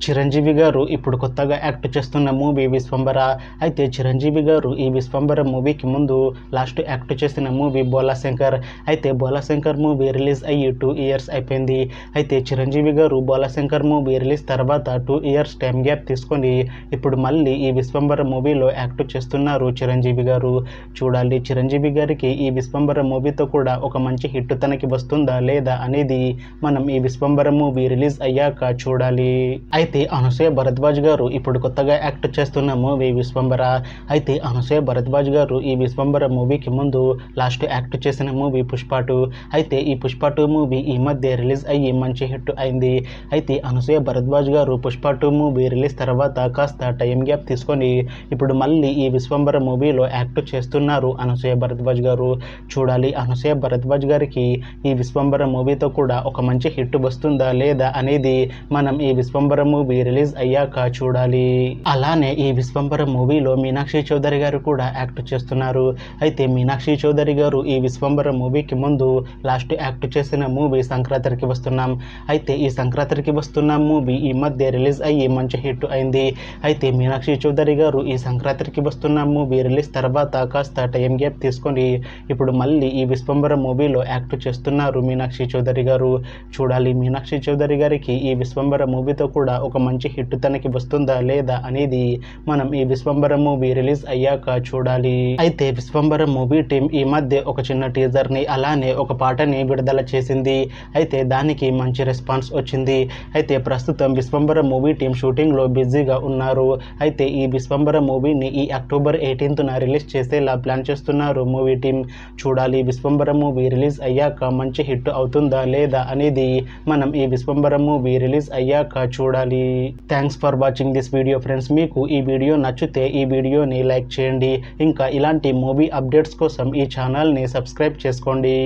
చిరంజీవి గారు ఇప్పుడు కొత్తగా యాక్ట్ చేస్తున్న మూవీ విశ్వంబర. అయితే చిరంజీవి గారు ఈ విశ్వంబర మూవీకి ముందు లాస్ట్ యాక్ట్ చేసిన మూవీ బోలాశంకర్. అయితే బోలాశంకర్ మూవీ రిలీజ్ అయ్యి 2 ఇయర్స్ అయిపోయింది. అయితే చిరంజీవి గారు బోలాశంకర్ మూవీ రిలీజ్ తర్వాత 2 ఇయర్స్ టైం గ్యాప్ తీసుకొని ఇప్పుడు మళ్ళీ ఈ విశ్వంబర మూవీలో యాక్ట్ చేస్తున్నారు చిరంజీవి గారు. చూడాలి చిరంజీవి గారికి ఈ విశ్వంబర మూవీతో కూడా ఒక మంచి హిట్ తనకి వస్తుందా లేదా అనేది మనం ఈ విశ్వంబర మూవీ రిలీజ్ అయ్యాక చూడాలి. అయితే అనసూయ భరద్వాజ్ గారు ఇప్పుడు కొత్తగా యాక్ట్ చేస్తున్న మూవీ విశ్వంబర. అయితే అనసూయ భరద్వాజ్ గారు ఈ విశ్వంబర మూవీకి ముందు లాస్ట్ యాక్ట్ చేసిన మూవీ పుష్ప 2. అయితే ఈ పుష్ప 2 మూవీ ఈ మధ్య రిలీజ్ అయ్యి మంచి హిట్ అయింది. అయితే అనసూయ భరద్వాజ్ గారు పుష్ప 2 మూవీ రిలీజ్ తర్వాత కాస్త టైం గ్యాప్ తీసుకొని ఇప్పుడు మళ్ళీ ఈ విశ్వంబర మూవీలో యాక్ట్ చేస్తున్నారు అనసూయ భరద్వాజ్ గారు. చూడాలి అనసూయ భరద్వాజ్ గారికి ఈ విశ్వంబర మూవీతో కూడా ఒక మంచి హిట్ వస్తుందా లేదా అనేది మనం ఈ విశ్వంబర మూవీ రిలీజ్ అయ్యాక చూడాలి. అలానే ఈ విశ్వంబర మూవీలో మీనాక్షి చౌదరి గారు కూడా యాక్ట్ చేస్తున్నారు. అయితే మీనాక్షి చౌదరి గారు ఈ విశ్వంబర మూవీకి ముందు లాస్ట్ యాక్ట్ చేసిన మూవీ సంక్రాంతికి వస్తున్నాం. అయితే ఈ సంక్రాంతికి వస్తున్నాం మూవీ ఈ మధ్య రిలీజ్ అయ్యి మంచి హిట్ అయింది. అయితే మీనాక్షి చౌదరి గారు ఈ సంక్రాంతికి వస్తున్నాం మూవీ రిలీజ్ తర్వాత కాస్త టైం గ్యాప్ తీసుకొని ఇప్పుడు మళ్ళీ ఈ విశ్వంబర మూవీలో యాక్ట్ చేస్తున్నారు మీనాక్షి చౌదరి గారు. చూడాలి మీనాక్షి చౌదరి గారికి ఈ విశ్వంబర మూవీతో కూడా ఒక మంచి హిట్ తనకి వస్తుందా లేదా అనేది మనం ఈ విశ్వంబర మూవీ రిలీజ్ అయ్యాక చూడాలి. అయితే విశ్వంబర మూవీ టీం ఈ మధ్య ఒక చిన్న టీజర్ ని అలానే ఒక పాటని విడుదల చేసింది. అయితే దానికి మంచి రెస్పాన్స్ వచ్చింది. అయితే ప్రస్తుతం విశ్వంబర మూవీ టీం షూటింగ్ లో బిజీగా ఉన్నారు. అయితే ఈ విశ్వంబర మూవీని ఈ అక్టోబర్ 18న రిలీజ్ చేసేలా ప్లాన్ చేస్తున్నారు మూవీ టీం. చూడాలి విశ్వంబర మూవీ రిలీజ్ అయ్యాక మంచి హిట్ అవుతుందా లేదా అనేది మనం ఈ విశ్వంబర మూవీ రిలీజ్ అయ్యాక చూడాలి. Thanks for watching this video friends. మీకు ఈ వీడియో నచ్చితే ఈ వీడియోని లైక్ చేయండి. ఇంకా ఇలాంటి మూవీ అప్డేట్స్ కోసం ఈ ఛానల్ని సబ్స్క్రైబ్ చేసుకోండి.